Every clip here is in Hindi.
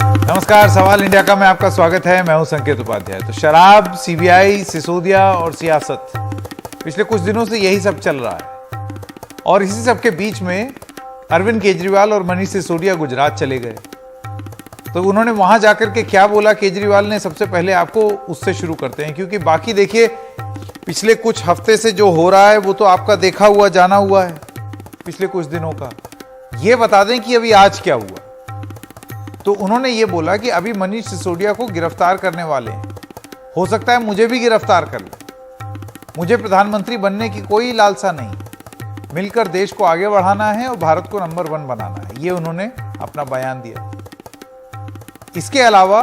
नमस्कार, सवाल इंडिया का में आपका स्वागत है। मैं हूं संकेत उपाध्याय। तो शराब, सीबीआई, सिसोदिया और सियासत, पिछले कुछ दिनों से यही सब चल रहा है और इसी सब के बीच में अरविंद केजरीवाल और मनीष सिसोदिया गुजरात चले गए। तो उन्होंने वहां जाकर के क्या बोला केजरीवाल ने, सबसे पहले आपको उससे शुरू करते हैं, क्योंकि बाकी देखिए पिछले कुछ हफ्ते से जो हो रहा है वो तो आपका देखा हुआ जाना हुआ है पिछले कुछ दिनों का। ये बता दें कि अभी आज क्या हुआ। तो उन्होंने ये बोला कि अभी मनीष सिसोदिया को गिरफ्तार करने वाले हैं, हो सकता है मुझे भी गिरफ्तार कर ले। मुझे प्रधानमंत्री बनने की कोई लालसा नहीं, मिलकर देश को आगे बढ़ाना है और भारत को नंबर 1 बनाना है। ये उन्होंने अपना बयान दिया। इसके अलावा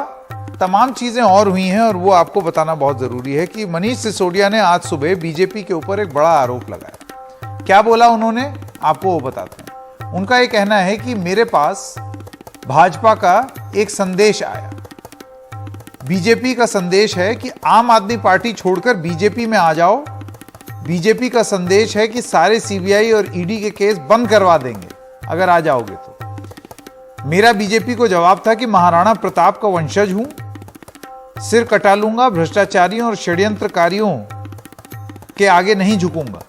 तमाम चीजें और हुई हैं और वो आपको बताना बहुत जरूरी है कि मनीष सिसोदिया ने आज सुबह बीजेपी के ऊपर एक बड़ा आरोप लगाया। क्या बोला उन्होंने, आपको वो बताते हैं। उनका ये कहना है कि मेरे पास भाजपा का एक संदेश आया। बीजेपी का संदेश है कि आम आदमी पार्टी छोड़कर बीजेपी में आ जाओ। बीजेपी का संदेश है कि सारे सीबीआई और ईडी के केस बंद करवा देंगे अगर आ जाओगे तो। मेरा बीजेपी को जवाब था कि महाराणा प्रताप का वंशज हूं, सिर कटा लूंगा, भ्रष्टाचारियों और षड्यंत्रकारियों के आगे नहीं झुकूंगा।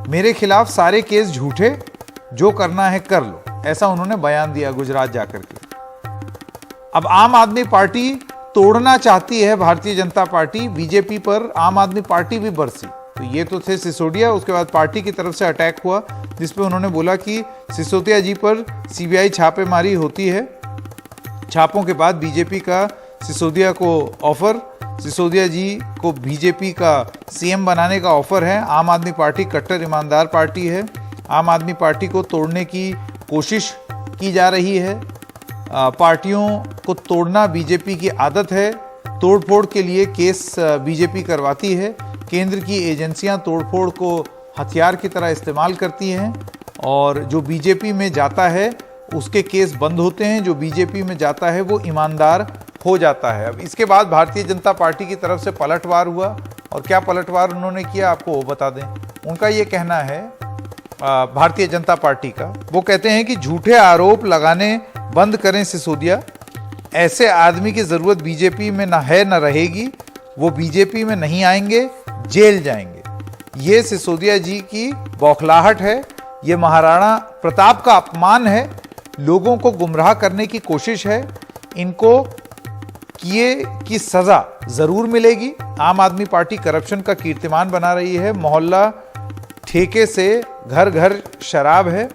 मेरे खिलाफ सारे केस झूठे, जो करना है कर लो। ऐसा उन्होंने बयान दिया गुजरात जाकर के। अब आम आदमी पार्टी तोड़ना चाहती है भारतीय जनता पार्टी, बीजेपी पर आम आदमी पार्टी भी बरसी। तो ये तो थे सिसोदिया। उसके बाद पार्टी की तरफ से अटैक हुआ जिसपे उन्होंने बोला कि सिसोदिया जी पर सीबीआई छापेमारी होती है। छापों के बाद बीजेपी का सिसोदिया को ऑफर, सिसोदिया जी को बीजेपी का सीएम बनाने का ऑफर है। आम आदमी पार्टी कट्टर ईमानदार पार्टी है। आम आदमी पार्टी को तोड़ने की कोशिश की जा रही है। पार्टियों को तोड़ना बीजेपी की आदत है। तोड़फोड़ के लिए केस बीजेपी करवाती है। केंद्र की एजेंसियां तोड़फोड़ को हथियार की तरह इस्तेमाल करती हैं और जो बीजेपी में जाता है उसके केस बंद होते हैं। जो बीजेपी में जाता है वो ईमानदार हो जाता है। अब इसके बाद भारतीय जनता पार्टी की तरफ से पलटवार हुआ और क्या पलटवार उन्होंने किया आपको वो बता दें। उनका ये कहना है भारतीय जनता पार्टी का, वो कहते हैं कि झूठे आरोप लगाने बंद करें सिसोदिया। ऐसे आदमी की जरूरत बीजेपी में न है न रहेगी। वो बीजेपी में नहीं आएंगे, जेल जाएंगे। ये सिसोदिया जी की बौखलाहट है। ये महाराणा प्रताप का अपमान है। लोगों को गुमराह करने की कोशिश है। इनको किए की सजा जरूर मिलेगी। आम आदमी पार्टी करप्शन का कीर्तिमान बना रही है। मोहल्ला ठेके से घर घर शराब है।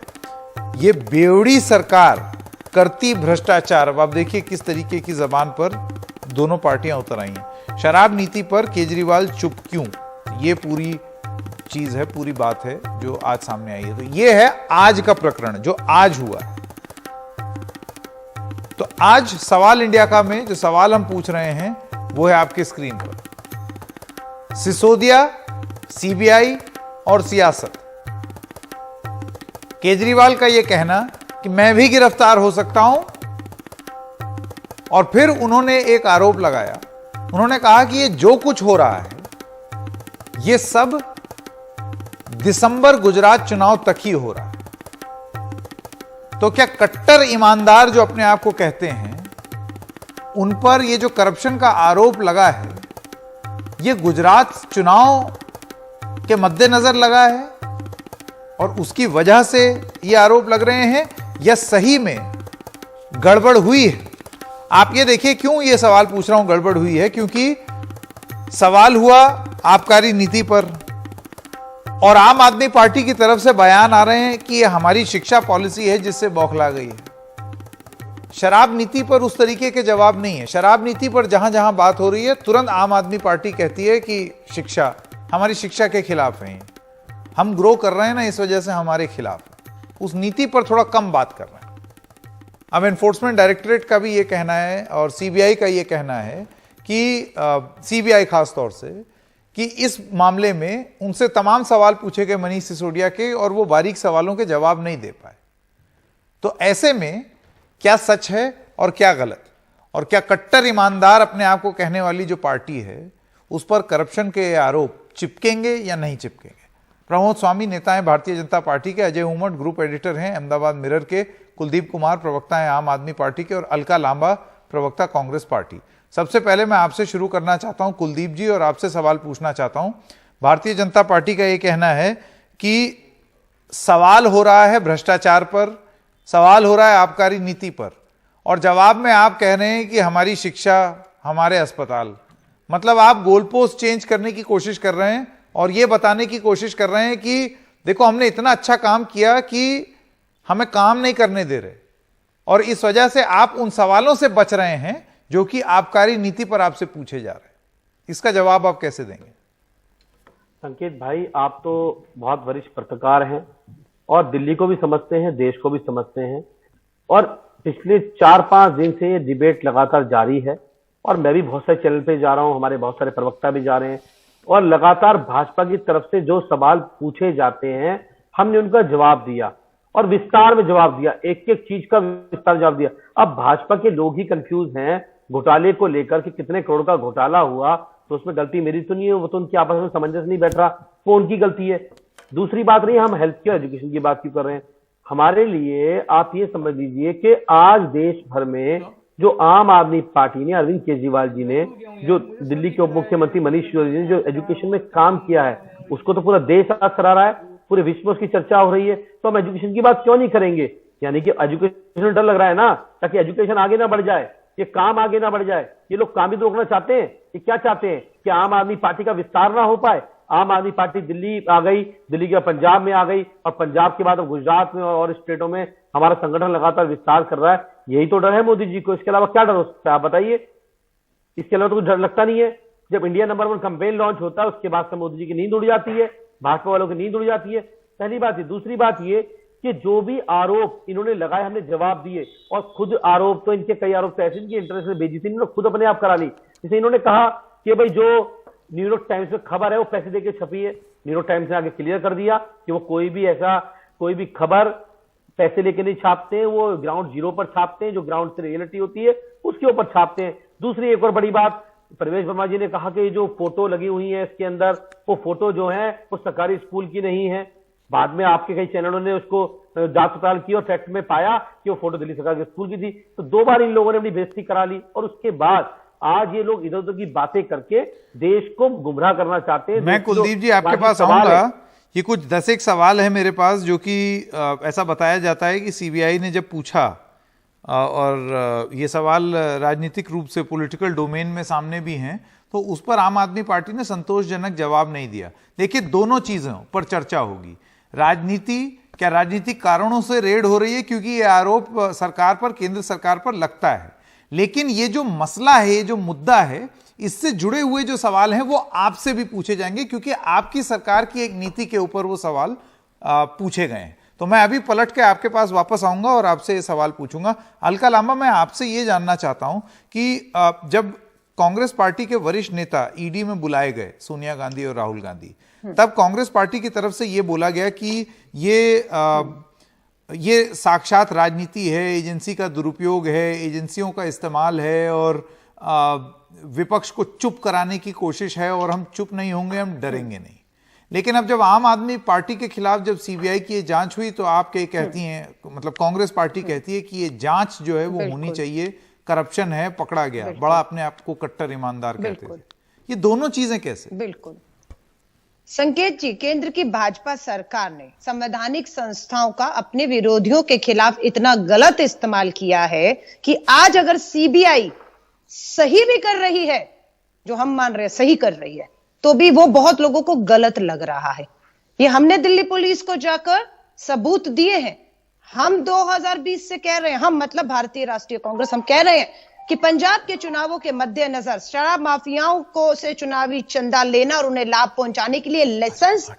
ये बेवड़ी सरकार करती भ्रष्टाचार। अब आप देखिए किस तरीके की जबान पर दोनों पार्टियां उतर आई हैं। शराब नीति पर केजरीवाल चुप क्यों, ये पूरी चीज है, पूरी बात है जो आज सामने आई है। तो ये है आज का प्रकरण जो आज हुआ है। तो आज सवाल इंडिया का में जो सवाल हम पूछ रहे हैं वो है आपके स्क्रीन पर। सिसोदिया, सीबीआई और सियासत। केजरीवाल का यह कहना कि मैं भी गिरफ्तार हो सकता हूं और फिर उन्होंने एक आरोप लगाया। उन्होंने कहा कि ये जो कुछ हो रहा है ये सब दिसंबर गुजरात चुनाव तक ही हो रहा है। तो क्या कट्टर ईमानदार जो अपने आप को कहते हैं उन पर ये जो करप्शन का आरोप लगा है ये गुजरात चुनाव के मद्देनजर लगा है और उसकी वजह से ये आरोप लग रहे हैं या सही में गड़बड़ हुई है? आप ये देखिए क्यों ये सवाल पूछ रहा हूं गड़बड़ हुई है, क्योंकि सवाल हुआ आबकारी नीति पर और आम आदमी पार्टी की तरफ से बयान आ रहे हैं कि ये हमारी शिक्षा पॉलिसी है जिससे बौखला गई है। शराब नीति पर उस तरीके के जवाब नहीं है। शराब नीति पर जहां जहां बात हो रही है तुरंत आम आदमी पार्टी कहती है कि शिक्षा, हमारी शिक्षा के खिलाफ है, हम ग्रो कर रहे हैं ना इस वजह से हमारे खिलाफ है। उस नीति पर थोड़ा कम बात कर रहे हैं। अब एनफोर्समेंट डायरेक्टरेट का भी ये कहना है और सीबीआई का ये कहना है कि सीबीआई खास तौर से कि इस मामले में उनसे तमाम सवाल पूछे गए मनीष सिसोदिया के और वो बारीक सवालों के जवाब नहीं दे पाए। तो ऐसे में क्या सच है और क्या गलत, और क्या कट्टर ईमानदार अपने आप को कहने वाली जो पार्टी है उस पर करप्शन के आरोप चिपकेंगे या नहीं चिपकेंगे? प्रमोद स्वामी नेता हैं भारतीय जनता पार्टी के, अजय उमट ग्रुप एडिटर हैं अहमदाबाद मिरर के, कुलदीप कुमार प्रवक्ता हैं आम आदमी पार्टी के और अलका लांबा प्रवक्ता कांग्रेस पार्टी। सबसे पहले मैं आपसे शुरू करना चाहता हूं कुलदीप जी, और आपसे सवाल पूछना चाहता हूं। भारतीय जनता पार्टी का यह कहना है कि सवाल हो रहा है भ्रष्टाचार पर, सवाल हो रहा है आबकारी नीति पर, और जवाब में आप कह रहे हैं कि हमारी शिक्षा, हमारे अस्पताल। मतलब आप गोल पोस्ट चेंज करने की कोशिश कर रहे हैं और यह बताने की कोशिश कर रहे हैं कि देखो हमने इतना अच्छा काम किया कि हमें काम नहीं करने दे रहे, और इस वजह से आप उन सवालों से बच रहे हैं जो कि आबकारी नीति पर आपसे पूछे जा रहे हैं। इसका जवाब आप कैसे देंगे? संकेत भाई, आप तो बहुत वरिष्ठ पत्रकार हैं और दिल्ली को भी समझते हैं, देश को भी समझते हैं, और पिछले 4-5 दिन से ये डिबेट लगातार जारी है और मैं भी बहुत सारे चैनल पे जा रहा हूं, हमारे बहुत सारे प्रवक्ता भी जा रहे हैं, और लगातार भाजपा की तरफ से जो सवाल पूछे जाते हैं हमने उनका जवाब दिया और विस्तार में जवाब दिया, एक एक चीज का विस्तार जवाब दिया। अब भाजपा के लोग ही कंफ्यूज हैं घोटाले को लेकर कि कितने करोड़ का घोटाला हुआ, तो उसमें गलती मेरी तो नहीं है, वो तो उनकी आपस में सामंजस्य नहीं बैठ रहा, वो उनकी गलती है। दूसरी बात रही, हम हेल्थ केयर एजुकेशन की बात क्यों कर रहे हैं? हमारे लिए आप ये समझ लीजिए कि आज देश भर में जो आम आदमी पार्टी ने, अरविंद केजरीवाल जी ने, जो दिल्ली के उप मुख्यमंत्री मनीष सिसोदिया ने जो एजुकेशन में काम किया है, उसको तो पूरा देश आज सराह रहा है, पूरे विश्व में उसकी चर्चा हो रही है, तो हम एजुकेशन की बात क्यों नहीं करेंगे? यानी कि एजुकेशन डर लग रहा है ना, ताकि एजुकेशन आगे ना बढ़ जाए, ये काम आगे ना बढ़ जाए। ये लोग काम ही तो रोकना चाहते हैं। ये क्या चाहते हैं कि आम आदमी पार्टी का विस्तार ना हो पाए? आम आदमी पार्टी दिल्ली आ गई, दिल्ली के पंजाब में आ गई, और पंजाब के बाद अब गुजरात में और स्टेटों में हमारा संगठन लगातार विस्तार कर रहा है। यही तो डर है मोदी जी को, इसके अलावा क्या डर हो सकता है आप बताइए? इसके अलावा तो कुछ डर लगता नहीं है। जब इंडिया नंबर 1 कैंपेन लॉन्च होता है उसके बाद से मोदी जी की नींद उड़ जाती है, भाजपा वालों की नींद उड़ जाती है। पहली बात ये। दूसरी बात ये कि जो भी आरोप इन्होंने लगाए हमने जवाब दिए, और खुद आरोप तो इनके कई आरोप तो ऐसे इनकी इंटरनेशनल भेजी थी, इन्होंने खुद अपने आप करा ली। जैसे इन्होंने कहा कि भाई जो न्यूयॉर्क टाइम्स में खबर है वो पैसे देके छपी है, न्यूयॉर्क टाइम्स ने आगे क्लियर कर दिया कि वो कोई भी खबर पैसे लेके नहीं छापते हैं, वो ग्राउंड जीरो पर छापते हैं, जो ग्राउंड से रियलिटी होती है उसके ऊपर छापते हैं। दूसरी एक और बड़ी बात, प्रवेश वर्मा जी ने कहा कि जो फोटो लगी हुई है इसके अंदर, वो फोटो जो है वो सरकारी स्कूल की नहीं है। बाद में आपके कई चैनलों ने उसको जांच पड़ताल की और फैक्ट में पाया कि वो फोटो दिल्ली सरकार के स्कूल की थी। तो 2 बार इन लोगों ने अपनी बेइज्जती करा ली, और उसके बाद आज ये लोग इधर उधर की बातें करके देश को गुमराह करना चाहते हैं। मैं कुलदीप जी आपके पास आऊंगा। ये कुछ 10 सवाल है मेरे पास, जो कि ऐसा बताया जाता है कि सीबीआई ने जब पूछा, और ये सवाल राजनीतिक रूप से पॉलिटिकल डोमेन में सामने भी हैं, तो उस पर आम आदमी पार्टी ने संतोषजनक जवाब नहीं दिया। देखिए, दोनों चीजों पर चर्चा होगी। राजनीति, क्या राजनीतिक कारणों से रेड हो रही है क्योंकि ये आरोप सरकार पर, केंद्र सरकार पर लगता है, लेकिन ये जो मसला है, ये जो मुद्दा है, इससे जुड़े हुए जो सवाल हैं वो आपसे भी पूछे जाएंगे, क्योंकि आपकी सरकार की एक नीति के ऊपर वो सवाल पूछे गए हैं। तो मैं अभी पलट के आपके पास वापस आऊंगा और आपसे ये सवाल पूछूंगा। अलका लांबा, मैं आपसे ये जानना चाहता हूं कि जब कांग्रेस पार्टी के वरिष्ठ नेता ईडी में बुलाए गए, सोनिया गांधी और राहुल गांधी, तब कांग्रेस पार्टी की तरफ से यह बोला गया कि ये साक्षात राजनीति है, एजेंसी का दुरुपयोग है, एजेंसियों का इस्तेमाल है, और विपक्ष को चुप कराने की कोशिश है, और हम चुप नहीं होंगे, हम डरेंगे नहीं। लेकिन अब जब आम आदमी पार्टी के खिलाफ जब सीबीआई की जांच हुई, तो आप क्या कहती हैं, मतलब कांग्रेस पार्टी कहती है कि ये जांच जो है वो होनी चाहिए, करप्शन है, पकड़ा गया, बड़ा अपने आप को कट्टर ईमानदार कहते थे। ये दोनों चीजें कैसे? बिल्कुल संकेत जी, केंद्र की भाजपा सरकार ने संवैधानिक संस्थाओं का अपने विरोधियों के खिलाफ इतना गलत इस्तेमाल किया है कि आज अगर सीबीआई सही भी कर रही है, जो हम मान रहे हैं सही कर रही है, तो भी वो बहुत लोगों को गलत लग रहा है। ये हमने दिल्ली पुलिस को जाकर सबूत दिए हैं। हम 2020 से कह रहे हैं, हम मतलब भारतीय राष्ट्रीय कांग्रेस, हम कह रहे हैं कि पंजाब के चुनावों के मद्देनजर शराब माफियाओं को से चुनावी चंदा लेना और उन्हें लाभ पहुंचाने के लिए लाइसेंस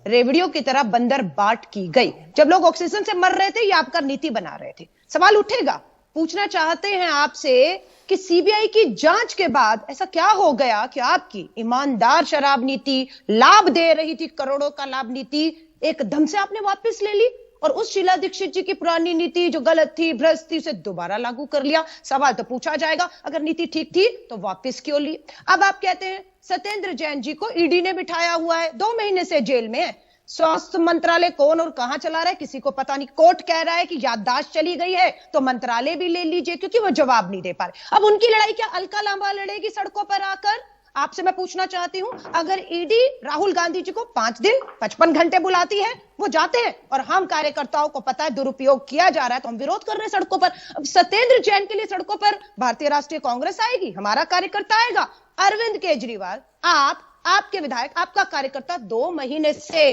रेवड़ियों की तरह बंदर बाट की गई। जब लोग ऑक्सीजन से मर रहे थे, ये आपका नीति बना रहे थे। सवाल उठेगा, पूछना चाहते हैं आपसे कि सीबीआई की जांच के बाद ऐसा क्या हो गया कि आपकी ईमानदार शराब नीति, लाभ दे रही थी करोड़ों का लाभ नीति, एकदम से आपने वापस ले ली, और उस शीला दीक्षित जी की पुरानी नीति जो गलत थी, भ्रष्ट थी, उसे दोबारा लागू कर लिया। सवाल तो पूछा जाएगा, अगर नीति ठीक थी तो वापस क्यों ली? अब आप कहते हैं सत्येंद्र जैन जी को ईडी ने बिठाया हुआ है, 2 महीने से जेल में है। स्वास्थ्य मंत्रालय कौन और कहां चला रहा है किसी को पता नहीं। कोर्ट कह रहा है कि याददाश्त चली गई है तो मंत्रालय भी ले लीजिए, क्योंकि वो जवाब नहीं दे पा रहे। अब उनकी लड़ाई क्या अलका लांबा लड़ेगी सड़कों पर आकर? आपसे मैं पूछना चाहती हूं, अगर ईडी राहुल गांधी जी को 5 दिन 55 घंटे बुलाती है, वो जाते हैं, और हम कार्यकर्ताओं को पता है दुरुपयोग किया जा रहा है तो हम विरोध कर रहे हैं सड़कों पर। अब सत्येंद्र जैन के लिए सड़कों पर भारतीय राष्ट्रीय कांग्रेस आएगी, हमारा कार्यकर्ता आएगा। अरविंद केजरीवाल, आपके विधायक, आपका कार्यकर्ता 2 महीने से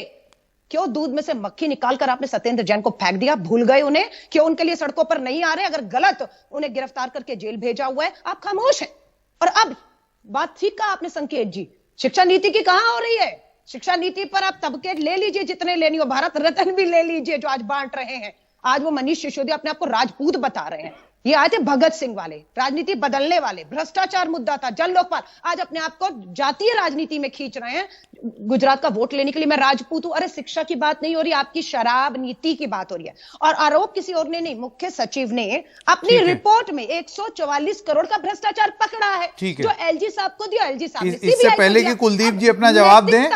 क्यों दूध में से मक्खी निकालकर आपने सत्येंद्र जैन को फेंक दिया? भूल गए उन्हें? क्यों उनके लिए सड़कों पर नहीं आ रहे? अगर गलत उन्हें गिरफ्तार करके जेल भेजा हुआ है, आप खामोश हैं। और अब बात ठीक कहा आपने संकेत जी, शिक्षा नीति की कहां हो रही है? शिक्षा नीति पर आप तबके ले लीजिए जितने लेनी हो, भारत रत्न भी ले लीजिए जो आज बांट रहे हैं। आज वो मनीष सिसोदिया अपने आप को राजपूत बता रहे हैं। ये आए थे भगत सिंह वाले, राजनीति बदलने वाले, भ्रष्टाचार मुद्दा था, जन लोकपाल, आज अपने आप को जातीय राजनीति में खींच रहे हैं। गुजरात का वोट लेने के लिए मैं राजपूत हूं। अरे शिक्षा की बात नहीं हो रही, आपकी शराब नीति की बात हो रही है। और आरोप किसी और ने नहीं, मुख्य सचिव ने अपनी रिपोर्ट में 144 करोड़ का भ्रष्टाचार पकड़ा है, जो एलजी साहब को दिया। एलजी साहब ने इससे पहले कि कुलदीप जी अपना जवाब दें,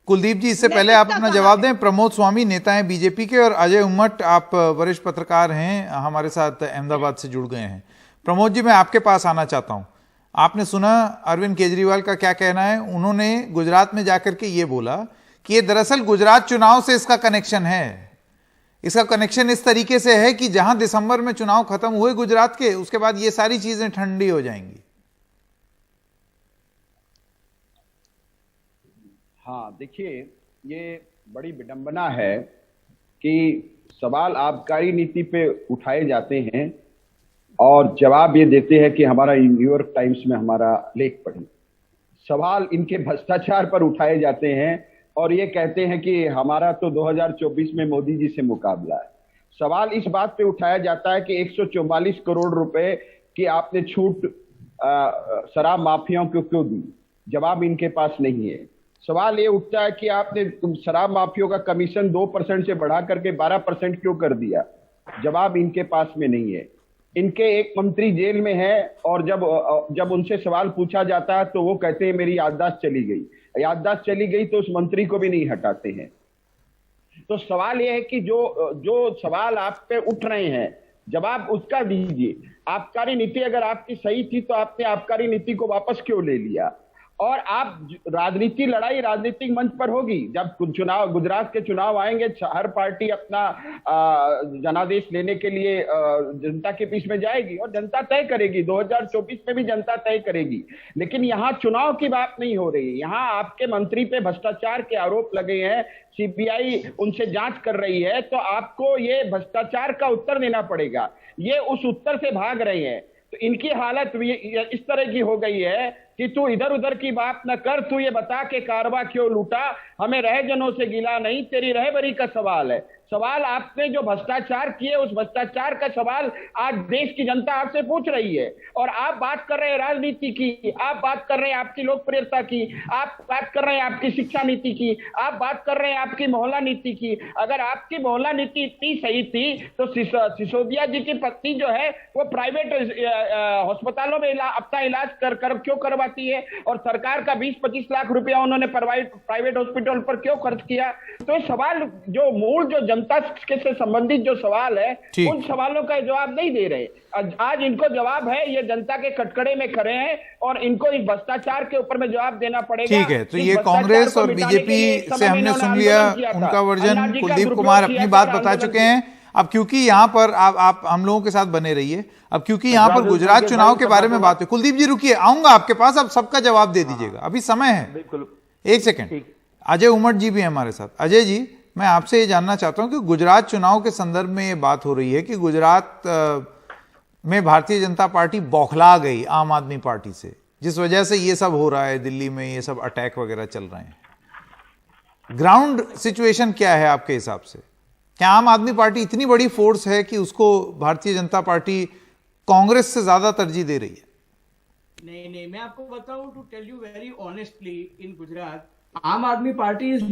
कुलदीप जी इससे पहले आप अपना जवाब दें, प्रमोद स्वामी नेता हैं बीजेपी के, और अजय उम्मट आप वरिष्ठ पत्रकार हैं, हमारे साथ अहमदाबाद से जुड़ गए हैं। प्रमोद जी, मैं आपके पास आना चाहता हूं। आपने सुना अरविंद केजरीवाल का क्या कहना है। उन्होंने गुजरात में जाकर के ये बोला कि ये दरअसल गुजरात चुनाव से इसका कनेक्शन है। इसका कनेक्शन इस तरीके से है कि जहां दिसंबर में चुनाव खत्म हुए गुजरात के, उसके बाद ये सारी चीजें ठंडी हो जाएंगी। हाँ, देखिए, ये बड़ी विडंबना है कि सवाल आबकारी नीति पे उठाए जाते हैं और जवाब ये देते हैं कि हमारा न्यूयॉर्क टाइम्स में हमारा लेख पढ़ी। सवाल इनके भ्रष्टाचार पर उठाए जाते हैं और ये कहते हैं कि हमारा तो 2024 में मोदी जी से मुकाबला है। सवाल इस बात पे उठाया जाता है कि 144 करोड़ रुपए की आपने छूट शराब माफियाओं को क्यों दी? जवाब इनके पास नहीं है। सवाल ये उठता है कि आपने शराब माफियों का कमीशन 2% से बढ़ा करके 12% क्यों कर दिया? जवाब इनके पास में नहीं है। इनके एक मंत्री जेल में है और जब उनसे सवाल पूछा जाता है तो वो कहते हैं मेरी याददाश्त चली गई। याददाश्त चली गई तो उस मंत्री को भी नहीं हटाते हैं। तो सवाल ये है कि जो सवाल आप पे उठ रहे हैं, जवाब उसका दीजिए। आबकारी नीति अगर आपकी सही थी तो आपने आबकारी नीति को वापस क्यों ले लिया? और आप राजनीति लड़ाई राजनीतिक मंच पर होगी। जब चुनाव, गुजरात के चुनाव आएंगे, हर पार्टी अपना जनादेश लेने के लिए जनता के बीच में जाएगी और जनता तय करेगी। 2024 में भी जनता तय करेगी। लेकिन यहाँ चुनाव की बात नहीं हो रही। यहाँ आपके मंत्री पे भ्रष्टाचार के आरोप लगे हैं, सीबीआई उनसे जांच कर रही है, तो आपको ये भ्रष्टाचार का उत्तर देना पड़ेगा। ये उस उत्तर से भाग रहे हैं। तो इनकी हालत इस तरह की हो गई है कि तू इधर उधर की बात न कर, तू ये बता के कारवा क्यों लूटा, हमें रह जनों से गिला नहीं, तेरी रहबरी का सवाल है। सवाल आपने जो भ्रष्टाचार किए, उस भ्रष्टाचार का सवाल आज देश की जनता आपसे पूछ रही है। और आप बात कर रहे हैं राजनीति की, आप बात कर रहे हैं आपकी लोकप्रियता की, आप बात कर रहे हैं आपकी शिक्षा नीति की, आप बात कर रहे हैं आपकी मोहल्ला नीति की। अगर आपकी मोहल्ला नीति इतनी सही थी तो सिसोदिया जी की पत्नी जो है वो प्राइवेट अस्पतालों में अपना इलाज कर क्यों करवाती है, और सरकार का 20-25 लाख रुपया उन्होंने प्राइवेट हॉस्पिटल पर क्यों खर्च किया? तो सवाल जो मूल जो जनता से संबंधित जो सवाल है, उन सवालों का जवाब नहीं दे रहे। आज इनको जवाब है, ये जनता के कटकड़े में खड़े हैं और इनको इस भ्रष्टाचार के ऊपर में जवाब देना पड़ेगा। ठीक है, तो ये कांग्रेस और बीजेपी से हमने सुन लिया उनका वर्जन। कुलदीप कुमार अपनी बात बता चुके हैं। अब क्योंकि यहाँ पर आप हम लोगों के साथ बने रहिए। अब क्योंकि यहाँ पर गुजरात चुनाव के बारे में बात है, कुलदीप जी रुकिए, आऊंगा आपके पास, अब सबका जवाब दे दीजिएगा, अभी समय है। एक सेकंड, अजय उमट जी भी है हमारे साथ। अजय जी, मैं आपसे ये जानना चाहता हूं कि गुजरात चुनाव के संदर्भ में ये बात हो रही है कि गुजरात में भारतीय जनता पार्टी बौखला गई आम आदमी पार्टी से, जिस वजह से ये सब हो रहा है, दिल्ली में ये सब अटैक वगैरह चल रहे हैं। ग्राउंड सिचुएशन क्या है आपके हिसाब से? क्या आम आदमी पार्टी इतनी बड़ी फोर्स है कि उसको भारतीय जनता पार्टी कांग्रेस से ज्यादा तरजीह दे रही है? नहीं, मैं आपको बताऊं, to tell you very honestly, in Gujarat Aam Aadmi party is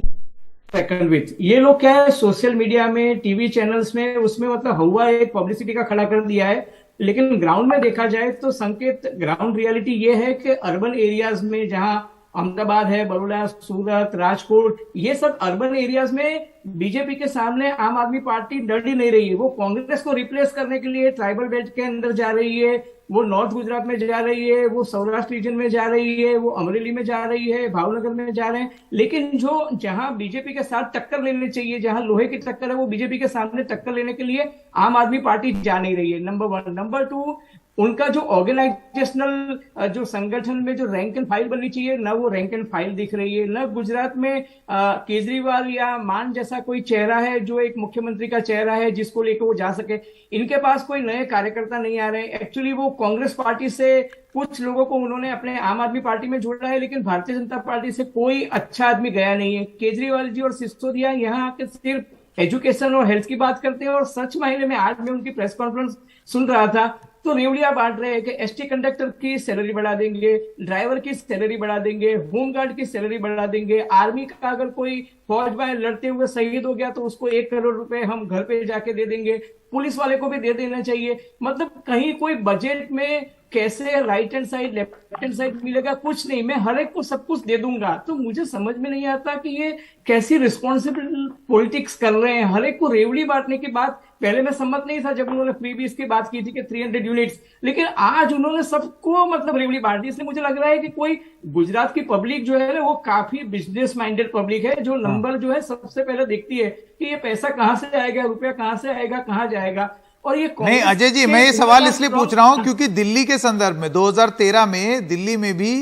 second with. ये लोग क्या है, सोशल मीडिया में, टीवी चैनल्स में, उसमें मतलब हुआ एक पब्लिसिटी का खड़ा कर दिया है। लेकिन ग्राउंड में देखा जाए तो संकेत, ग्राउंड रियलिटी ये है कि अर्बन एरियाज में जहां अहमदाबाद है, बड़ौदा, सूरत, राजकोट, ये सब अर्बन एरियाज में बीजेपी के सामने आम आदमी पार्टी डर ही नहीं रही है। वो कांग्रेस को रिप्लेस करने के लिए ट्राइबल बेल्ट के अंदर जा रही है, वो नॉर्थ गुजरात में जा रही है, वो सौराष्ट्र रीजन में जा रही है, वो अमरेली में जा रही है, भावनगर में जा रहे हैं। लेकिन जो जहां बीजेपी के साथ टक्कर लेनी चाहिए, जहां लोहे की टक्कर है, वो बीजेपी के सामने टक्कर लेने के लिए आम आदमी पार्टी जा नहीं रही है, नंबर 1। नंबर 2, उनका जो ऑर्गेनाइजेशनल जो संगठन में जो रैंक एंड फाइल बननी चाहिए, न वो रैंक एंड फाइल दिख रही है, न गुजरात में केजरीवाल या मान जैसा कोई चेहरा है जो एक मुख्यमंत्री का चेहरा है जिसको लेकर वो जा सके। इनके पास कोई नए कार्यकर्ता नहीं आ रहे हैं। एक्चुअली वो कांग्रेस पार्टी से कुछ लोगों को उन्होंने अपने आम आदमी पार्टी में जोड़ा है, लेकिन भारतीय जनता पार्टी से कोई अच्छा आदमी गया नहीं है। केजरीवाल जी और सिसोदिया यहाँ आके सिर्फ एजुकेशन और हेल्थ की बात करते हैं, और सच मायने में आज मैं उनकी प्रेस कॉन्फ्रेंस सुन रहा था तो रेवड़िया बांट रहे हैं कि एसटी कंडक्टर की सैलरी बढ़ा देंगे, ड्राइवर की सैलरी बढ़ा देंगे, होमगार्ड की सैलरी बढ़ा देंगे, आर्मी का अगर कोई फौज में लड़ते हुए शहीद हो गया तो उसको 1 करोड़ रुपए हम घर पे जाके दे देंगे, पुलिस वाले को भी दे देना चाहिए। मतलब कहीं कोई बजट में कैसे right hand side left hand side मिलेगा, कुछ नहीं, मैं हर एक को सब कुछ दे दूंगा। तो मुझे समझ में नहीं आता कि ये कैसी रिस्पॉन्सिबल पॉलिटिक्स कर रहे हैं। हर एक को रेवड़ी बांटने की बात पहले मैं सम्मत नहीं था जब उन्होंने फ्रीबीज की बात की थी कि 300 यूनिट्स, लेकिन आज उन्होंने सबको मतलब रेवड़ी बांट दी। इसलिए मुझे लग रहा है कि कोई गुजरात की पब्लिक जो है वो काफी बिजनेस माइंडेड पब्लिक है, जो नंबर जो है सबसे पहले देखती है कि ये पैसा कहां से आएगा, रुपया कहां से आएगा, कहां जाएगा। और ये नहीं अजय जी, मैं ये सवाल इसलिए पूछ रहा हूं क्योंकि दिल्ली के संदर्भ में 2013 में दिल्ली में भी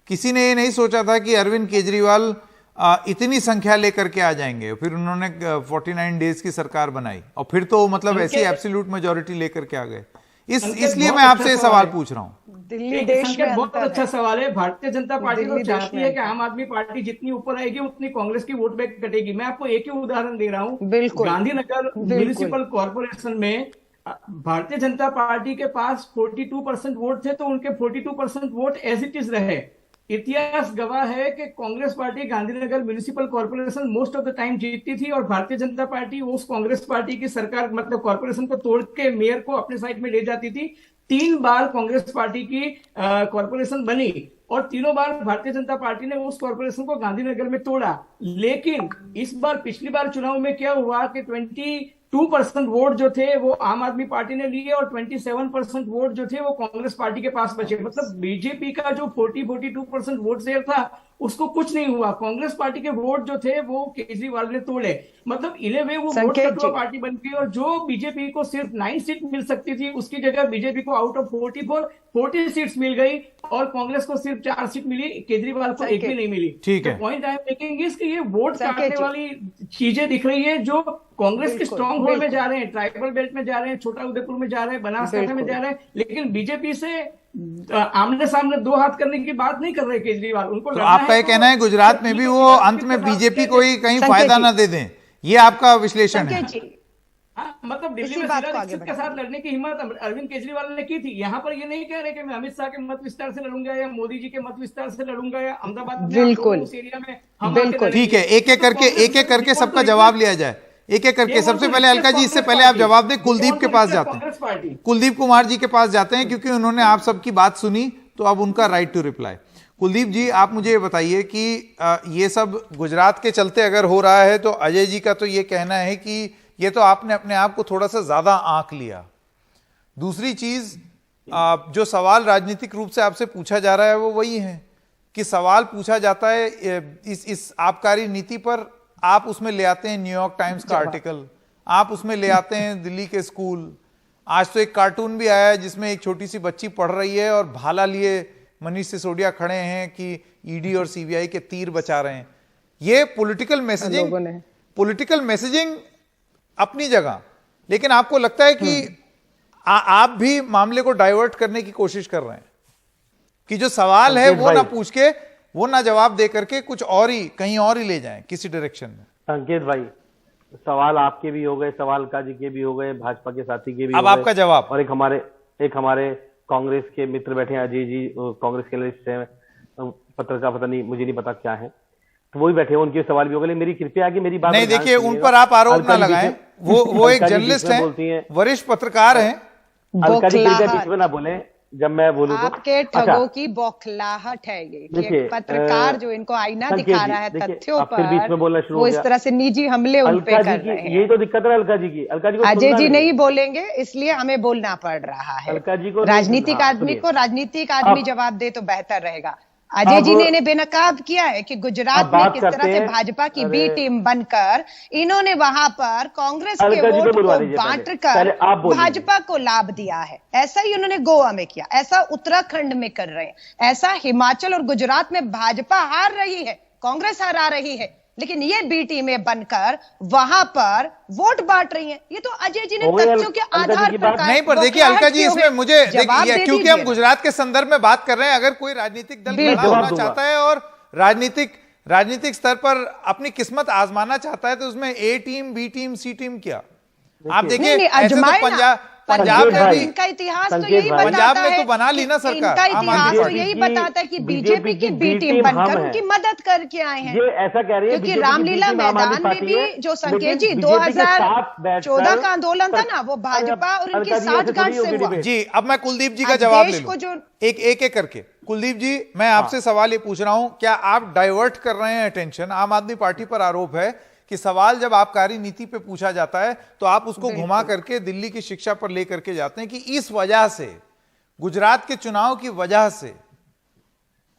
किसी ने ये नहीं सोचा था कि अरविंद केजरीवाल इतनी संख्या लेकर के आ जाएंगे। फिर उन्होंने 49 डेज की सरकार बनाई और फिर तो मतलब ऐसी एब्सोल्यूट मेजॉरिटी लेकर के आ गए। इसलिए मैं आपसे ये सवाल पूछ रहा हूं। दिल्ली देश में बहुत अच्छा सवाल है। भारतीय जनता पार्टी तो चाहती है कि आम आदमी पार्टी जितनी ऊपर आएगी उतनी कांग्रेस की वोट बैंक कटेगी। मैं आपको एक ही उदाहरण दे रहा हूं। गांधीनगर म्युनिसिपल कॉर्पोरेशन में भारतीय जनता पार्टी के पास 42% वोट थे, तो उनके 42% वोट एज इट इज रहे। इतिहास गवाह है कि Congress party Gandhinagar municipal corporation most of the time जीतती थी और भारतीय जनता पार्टी उस कांग्रेस पार्टी की सरकार मतलब कॉर्पोरेशन को तोड़ के मेयर को अपने साइड में ले जाती थी। 3 बार कांग्रेस पार्टी की कॉर्पोरेशन बनी और तीनों बार भारतीय जनता पार्टी ने उस कॉर्पोरेशन को गांधीनगर में तोड़ा। लेकिन इस बार पिछली बार चुनाव में क्या हुआ कि 22% वोट जो थे वो आम आदमी पार्टी ने लिए और 27% वोट जो थे वो कांग्रेस पार्टी के पास बचे। मतलब बीजेपी का जो 42% वोट शेयर था उसको कुछ नहीं हुआ। कांग्रेस पार्टी के वोट जो थे वो केजरीवाल ने तोड़े। मतलब इलेवे वो वोट कटुआ पार्टी बन गई और जो बीजेपी को सिर्फ 9 सीट मिल सकती थी उसकी जगह बीजेपी को आउट ऑफ 40 सीट्स मिल गई और कांग्रेस को सिर्फ 4 सीट मिली, केजरीवाल को एक भी नहीं मिली। ठीक है, point I am making is कि ये वोट काटने वाली चीजें दिख रही है जो कांग्रेस के स्ट्रॉन्ग होल्ड में जा रहे हैं, ट्राइबल बेल्ट में जा रहे हैं, छोटा उदयपुर में जा रहे हैं, बनासकांठा में जा रहे हैं, लेकिन बीजेपी से आमने सामने 2 हाथ करने की बात नहीं कर रहे केजरीवाल। उनको तो आपका ये कहना है गुजरात में भी वो अंत में बीजेपी को ही कहीं फायदा ना दे दें, ये आपका विश्लेषण है? मतलब दिल्ली में शीला के साथ लड़ने की हिम्मत अरविंद केजरीवाल ने की थी। यहाँ पर ये नहीं कह रहे कि मैं अमित शाह के मत विस्तार से लड़ूंगा या मोदी जी के मत विस्तार से लड़ूंगा या अहमदाबाद में उस एरिया में। बिल्कुल ठीक है, एक एक करके सबका जवाब लिया जाए, एक एक करके। सबसे पहले अलका जी, इससे पहले आप जवाब दें, कुलदीप के पास जाते हैं, कुलदीप कुमार जी के पास जाते हैं क्योंकि उन्होंने आप सबकी बात सुनी तो अब उनका राइट टू रिप्लाई। कुलदीप जी, आप मुझे ये बताइए कि ये सब गुजरात के चलते अगर हो रहा है तो अजय जी का तो ये कहना है कि ये तो आपने अपने आप को थोड़ा सा ज्यादा आंक लिया। दूसरी चीज, जो सवाल राजनीतिक रूप से आपसे पूछा जा रहा है वो वही है कि सवाल पूछा जाता है इस आबकारी नीति पर, आप उसमें ले आते हैं न्यूयॉर्क टाइम्स का आर्टिकल, आप उसमें ले आते हैं दिल्ली के स्कूल। आज तो एक कार्टून भी आया है जिसमें एक छोटी सी बच्ची पढ़ रही है और भाला लिए मनीष सिसोदिया खड़े हैं कि ईडी और सीबीआई के तीर बचा रहे हैं। ये पॉलिटिकल मैसेजिंग अपनी जगह, लेकिन आपको लगता है कि आप भी मामले को डाइवर्ट करने की कोशिश कर रहे हैं कि जो सवाल है वो ना पूछ के, वो ना जवाब दे करके कुछ और ही कहीं और ही ले जाएं किसी डायरेक्शन में। संकेत भाई, सवाल आपके भी हो गए, सवाल काजी के भी हो गए, भाजपा के साथी के भी अब आपका जवाब। और एक हमारे कांग्रेस के मित्र बैठे हैं, अजय जी कांग्रेस के लिस्ट है, पत्रकार, पता नहीं, मुझे नहीं पता क्या है, तो वो भी बैठे हैं, उनके सवाल भी हो गए। मेरी कृपया आगे मेरी बात नहीं, देखिए उन पर आप आरोप ना लगाएं, वो एक जर्नलिस्ट हैं, वरिष्ठ पत्रकार हैं। अलका जी कृपया बीच में ना बोले, जब मैं बोलूँ तो आपके ठगों की बौखलाहट है ये देखिए, पत्रकार जो इनको आईना संकेत दिखा जी, रहा है देखिए, तथ्यों आप फिर बीच में बोलना पर, शुरू वो हो इस गया। तरह से निजी हमले उन पे अलका कर जी रहे की हैं। यही तो दिक्कत है अलका जी की। अलका जी को अजय सुनना जी नहीं नहीं बोलेंगे, इसलिए हमें बोलना पड़ रहा है। अलका जी को नहीं राजनीतिक सुनना। आदमी सुनिए। को राजनीतिक आदमी अब- जवाब दे तो बेहतर रहेगा। अजय जी ने इन्हें बेनकाब किया है कि गुजरात अब में बात किस तरह करते से हैं। भाजपा की बी अरे, टीम बनकर इन्होंने वहां पर कांग्रेस के अलका जी को वोट को बुलवा दीजिए पहले बांटकर आप बोलिए। भाजपा को लाभ दिया है। ऐसा ही उन्होंने गोवा में किया, ऐसा उत्तराखंड में कर रहे हैं, ऐसा हिमाचल और गुजरात में भाजपा हार रही है, कांग्रेस हरा रही है, लेकिन ये बी टीमें बनकर वहां पर वोट बांट रही हैं। ये तो अजय जी ने हो गई तथ्यों के अलका जी आधार की पर बात। कहा। नहीं, पर देखिए बौखलाहट अलका जी, क्यों इसमें है? मुझे जवाब देखिए, दे क्योंकि हम दीजिए। गुजरात के संदर्भ में बात कर रहे हैं, अगर कोई राजनीतिक दल बिल्कुल। बड़ा होना जवाब चाहता है और राजनीतिक स्तर पर अपनी किस्मत आजमाना चाहता है, तो उसमें ए टीम, बी टीम, सी टीम क्या, आप देखिए नहीं, ऐसे तो आजमाए ना। पंजाब संकेत में भाई, भी, इनका इतिहास तो संकेत यही भाई। बताता पंजाब में है तो बना ली कि ना सरकार, इनका आम इतिहास आदमी तो पार्टी यही की, बताता है कि बीजेपी की बी टीम हम बनकर हैं। उनकी मदद करके आए हैं। ये ऐसा कह रही है क्योंकि बीजेपी की रामलीला बी टीम आम आदमी मैदान में पार्टी भी है, जो संकेत लेकिन जी बीजेपी के साथ बैठकर 2014 का आंदोलन था ना, वो भाजपा और उनकी अलका जी, ऐसे साठगांठ थोड़ी से होगी हुआ। डिबेट। जी, अब मैं कुलदीप जी का अब जवाब देश ले लूं, को जो एक करके। कुलदीप जी, मैं आपसे सवाल ये पूछ रहा हूं, क्या आप डाइवर्ट कर रहे हैं अटेंशन? आम आदमी पार्टी पर आरोप है कि सवाल जब आबकारी नीति पे पूछा जाता है तो आप उसको घुमा करके दिल्ली की शिक्षा पर लेकर के जाते हैं कि इस वजह से, गुजरात के चुनाव की वजह से,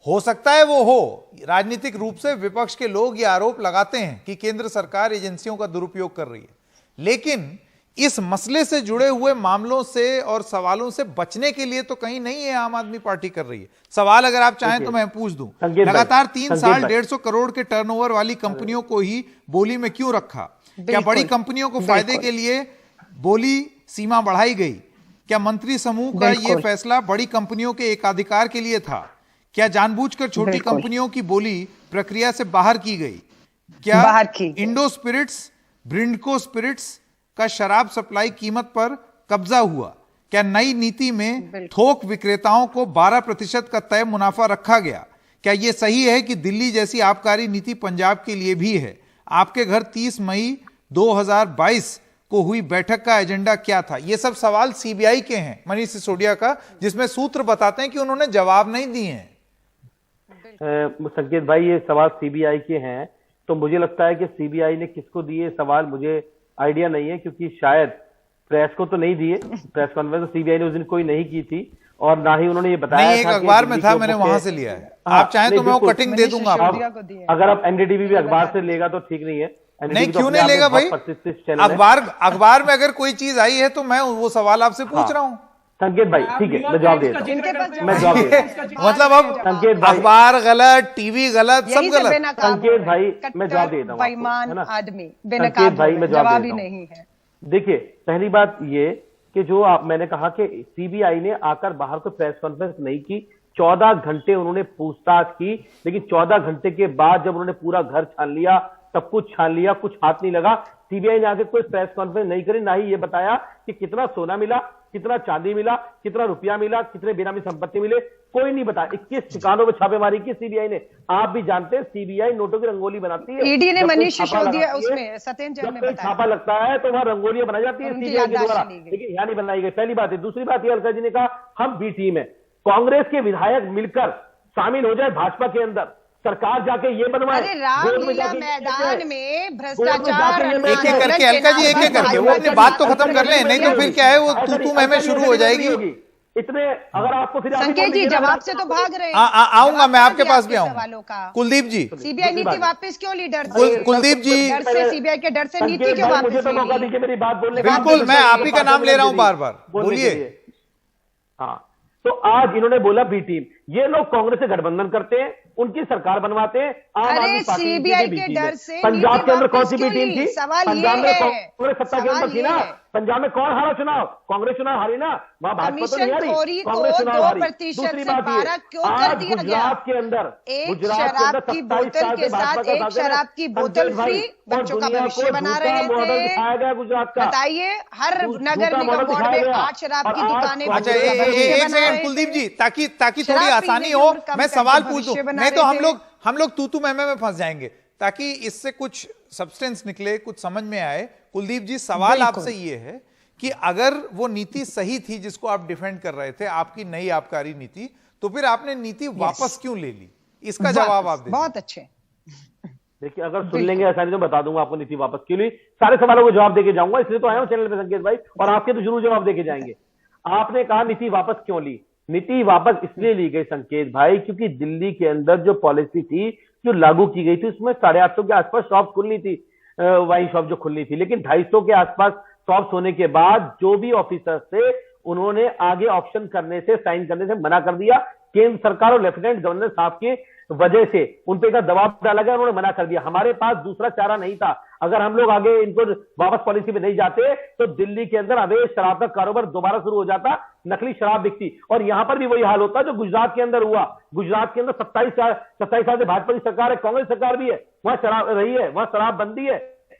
हो सकता है वो हो, राजनीतिक रूप से विपक्ष के लोग ये आरोप लगाते हैं कि केंद्र सरकार एजेंसियों का दुरुपयोग कर रही है, लेकिन इस मसले से जुड़े हुए मामलों से और सवालों से बचने के लिए तो कहीं नहीं है आम आदमी पार्टी कर रही है। सवाल अगर आप चाहें तो मैं पूछ दूं, लगातार 3 साल 150 करोड़ के टर्नओवर वाली कंपनियों को ही बोली में क्यों रखा? क्या बड़ी कंपनियों को फायदे के लिए बोली सीमा बढ़ाई गई? क्या मंत्री समूह का यह फैसला बड़ी कंपनियों के एकाधिकार के लिए था? क्या जानबूझकर छोटी कंपनियों की बोली प्रक्रिया से बाहर की गई? क्या इंडो स्पिरिट्स, ब्रिंडको स्पिरिट्स का शराब सप्लाई कीमत पर कब्जा हुआ? क्या नई नीति में थोक विक्रेताओं को 12% का तय मुनाफा रखा गया? क्या यह सही है कि दिल्ली जैसी आबकारी नीति पंजाब के लिए भी है? आपके घर 30 मई 2022 को हुई बैठक का एजेंडा क्या था? ये सब सवाल सीबीआई के हैं, मनीष सिसोदिया का, जिसमें सूत्र बताते हैं कि उन्होंने जवाब नहीं दिए हैं। संकेत भाई, ये सवाल सीबीआई के हैं, तो मुझे लगता है कि सीबीआई ने किसको दिए सवाल मुझे आइडिया नहीं है, क्योंकि शायद प्रेस को तो नहीं दिए। प्रेस कॉन्फ्रेंस सीबीआई ने उस दिन कोई नहीं की थी, और ना ही उन्होंने ये बताया नहीं, एक अखबार में था, मैंने वहां से लिया है। आप चाहें तो मैं वो कटिंग दे दूंगा आपको। अगर आप एनडीटीवी भी अखबार से लेगा तो ठीक नहीं है। नहीं, क्यों नहीं लेगा भाई? अखबार में अखबार कोई चीज आई है तो मैं वो सवाल आपसे पूछ रहा हूँ। संकेत भाई ठीक है, मैं जवाब देता हूँ, मैं जवाब देता हूँ। मतलब अब संकेत भाई, अखबार गलत, टीवी गलत, सब गलत। संकेत भाई मैं जवाब देता हूँ, बेईमान आदमी, संकेत भाई मैं जवाब ही नहीं है। देखिए, पहली बात ये कि जो मैंने कहा कि सीबीआई ने आकर बाहर कोई प्रेस कॉन्फ्रेंस नहीं की, 14 घंटे उन्होंने पूछताछ की, लेकिन 14 घंटे के बाद जब उन्होंने पूरा घर छान लिया, सब कुछ छान लिया, कुछ हाथ नहीं लगा, सीबीआई ने आगे कोई प्रेस कॉन्फ्रेंस नहीं करी, ना ही ये बताया कि कितना सोना मिला, कितना चांदी मिला, कितना रुपया मिला, कितने बेनामी संपत्ति मिले, कोई नहीं बताया। 21 ठिकानों में छापेमारी की सीबीआई ने। आप भी जानते हैं सीबीआई नोटों की रंगोली बनाती है। ईडी ने मनीष सिसोदिया उसमें सत्येंद्र जैन में बताया, छापा लगता है तो वहां रंगोलियां बनाई जाती है सीबीआई के द्वारा, लेकिन यहाँ नहीं बनाई गई। पहली बात है। दूसरी बात यह, अलका जी ने कहा हम बी टीम है, कांग्रेस के विधायक मिलकर शामिल हो जाए भाजपा के अंदर, सरकार जाके ये बनवाए। अरे रामलीला मैदान में भ्रष्टाचार, एक एक करके अलका जी, एक एक करके वो अपनी बात तो खत्म कर ले, नहीं तो फिर क्या है, वो तू मैं शुरू हो जाएगी। इतने अगर आपको फिर संकेत जी जवाब से तो भाग रहे हैं। आऊंगा, मैं आपके पास भी आऊंगा। सवालों का कुलदीप जी, सीबीआई नीति वापस क्यों ली? डर कुलदीप जी, डर से, सीबीआई के डर से नीति क्यों वापस? मुझे तो मौका दीजिए मेरी बात बोलने का। बिल्कुल, मैं आप ही का नाम ले रहा हूं बार बार, बोलिए। हाँ, तो आज इन्होंने बोला बी टीम, ये लोग कांग्रेस से गठबंधन करते हैं, उनकी सरकार बनवाते हैं। आम आदमी पार्टी सीबीआई के डर से पंजाब के अंदर कौन सी बी टीम थी? सवाल पंजाब ये में है, कांग्रेस सत्ता के अंदर थी ना। पंजाब में कौन हारा चुनाव? कांग्रेस चुनाव हारी ना, वहां भाजपा तो नहीं हारी, कांग्रेस चुनाव हारी। दूसरी बात ये, आज गुजरात के अंदर एक शराब की बोतल के साथ एक शराब की बोतल फ्री, बच्चों का भविष्य बना रहे थे। दिखाया गया गुजरात का, बताइए, हर नगर निगम वार्ड में 8 शराब की दुकानें। अच्छा, एक सेकंड कुलदीप जी, ताकि थोड़ी आसानी हो, मैं सवाल पूछ दूं, नहीं तो हम लोग तू मैं में फंस जाएंगे, ताकि इससे कुछ सब्सटेंस निकले, कुछ समझ में आए। कुलदीप जी, सवाल आपसे ये है कि अगर वो नीति सही थी जिसको आप डिफेंड कर रहे थे, आपकी नई आबकारी नीति, तो फिर आपने नीति वापस क्यों ले ली? इसका जवाब आप दीजिए। बहुत अच्छे। देखिए, अगर सुन लेंगे आसानी तो बता दूंगा आपको नीति वापस क्यों ली। सारे सवालों को जवाब देके जाऊंगा, इसलिए तो आया हूं चैनल पे संकेत भाई, और आपके तो जरूर जवाब देके जाएंगे। आपने कहा नीति वापस क्यों ली? नीति वापस इसलिए ली गई संकेत भाई, क्योंकि दिल्ली के अंदर जो पॉलिसी थी जो लागू की गई थी, उसमें 850 के आसपास शॉप खुलनी थी, वाइन शॉप जो खुलनी थी, लेकिन 250 के आसपास शॉप्स होने के बाद जो भी ऑफिसर्स थे उन्होंने आगे ऑप्शन करने से, साइन करने से मना कर दिया। केंद्र सरकार और लेफ्टिनेंट गवर्नर साहब की वजह से उन पे का दबाव डाला गया, उन्होंने मना कर दिया। हमारे पास दूसरा चारा नहीं था। अगर हम लोग आगे इनको वापस पॉलिसी में नहीं जाते तो दिल्ली के अंदर अवैध शराब का कारोबार दोबारा शुरू हो जाता, नकली शराब बिकती, और यहां पर भी वही हाल होता जो गुजरात के अंदर हुआ। गुजरात के अंदर 27 साल से भाजपा की सरकार है, कांग्रेस सरकार भी है, वहां शराब रही है, वहां शराब बंदी है,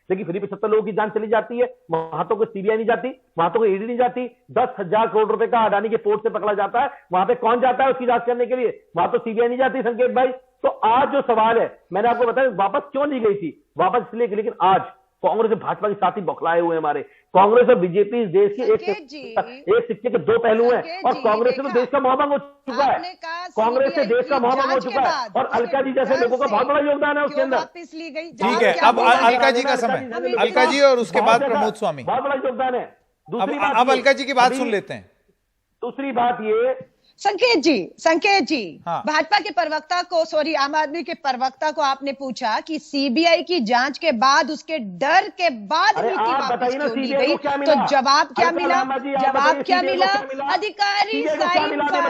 लेकिन फिर भी 75 लोगों की जान चली जाती है। वहां तो कोई सीबीआई नहीं जाती, वहां तो कोई ईडी नहीं जाती। 10,000 करोड़ रुपए का अडानी के पोर्ट से पकड़ा जाता है, वहां पे कौन जाता है उसकी जांच करने के लिए? वहां तो सीबीआई नहीं जाती संकेत भाई। तो आज जो सवाल है, मैंने आपको बताया वापस क्यों ली गई थी, वापस इसलिए, लेकिन आज कांग्रेस और भाजपा के साथी बौखलाए हुए हैं। हमारे कांग्रेस और बीजेपी इस देश के एक सिक्के के दो पहलू हैं, और कांग्रेस से तो देश का मोहभंग हो चुका है, कांग्रेस से देश का मोहभंग हो चुका है, और अलका जी जैसे लोगों का बहुत बड़ा योगदान है उसके अंदर। ठीक है, अब अलका जी का समय, अलका जी और उसके बाद प्रमोद स्वामी, बहुत बड़ा योगदान है। अब अलका जी की बात सुन लेते हैं। दूसरी बात ये, संकेत जी, हाँ। भाजपा के प्रवक्ता को, सॉरी, आम आदमी के प्रवक्ता को आपने पूछा कि सीबीआई की जांच के बाद, उसके डर के बाद नीति वापस क्यों ली गई, तो जवाब क्या मिला? अधिकारी